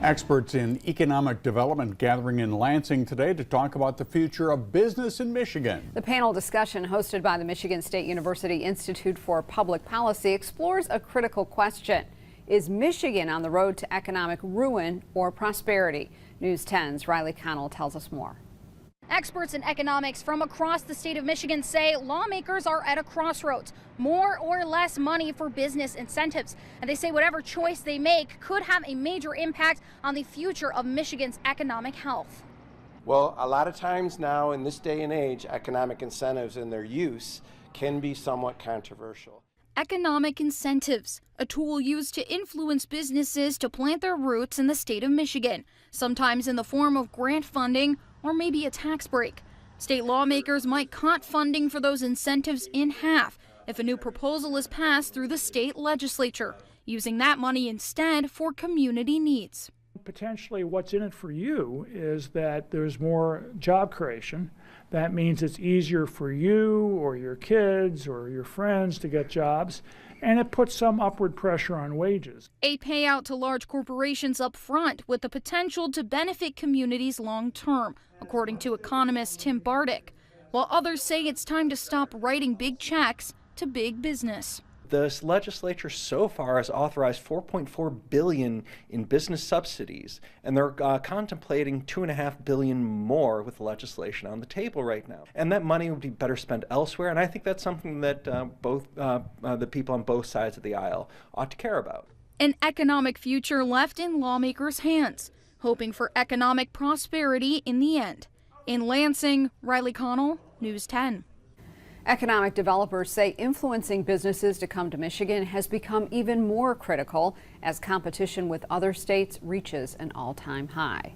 Experts in economic development gathering in Lansing today to talk about the future of business in Michigan. The panel discussion hosted by the Michigan State University Institute for Public Policy explores a critical question. Is Michigan on the road to economic ruin or prosperity? News 10's Riley Connell tells us more. Experts in economics from across the state of Michigan say lawmakers are at a crossroads. More or less money for business incentives. And they say whatever choice they make could have a major impact on the future of Michigan's economic health. Well, a lot of times now in this day and age, economic incentives and their use can be somewhat controversial. Economic incentives, a tool used to influence businesses to plant their roots in the state of Michigan, sometimes in the form of grant funding or maybe a tax break. State lawmakers might cut funding for those incentives in half if a new proposal is passed through the state legislature, using that money instead for community needs. Potentially what's in it for you is that there's more job creation. That means it's easier for you or your kids or your friends to get jobs, and it puts some upward pressure on wages. A payout to large corporations up front with the potential to benefit communities long term, according to economist Tim Bardick, while others say it's time to stop writing big checks to big business. The legislature so far has authorized $4.4 billion in business subsidies, and they're contemplating $2.5 billion more with legislation on the table right now. And that money would be better spent elsewhere, and I think that's something that both the people on both sides of the aisle ought to care about. An economic future left in lawmakers' hands, hoping for economic prosperity in the end. In Lansing, Riley Connell, News 10. Economic developers say influencing businesses to come to Michigan has become even more critical as competition with other states reaches an all-time high.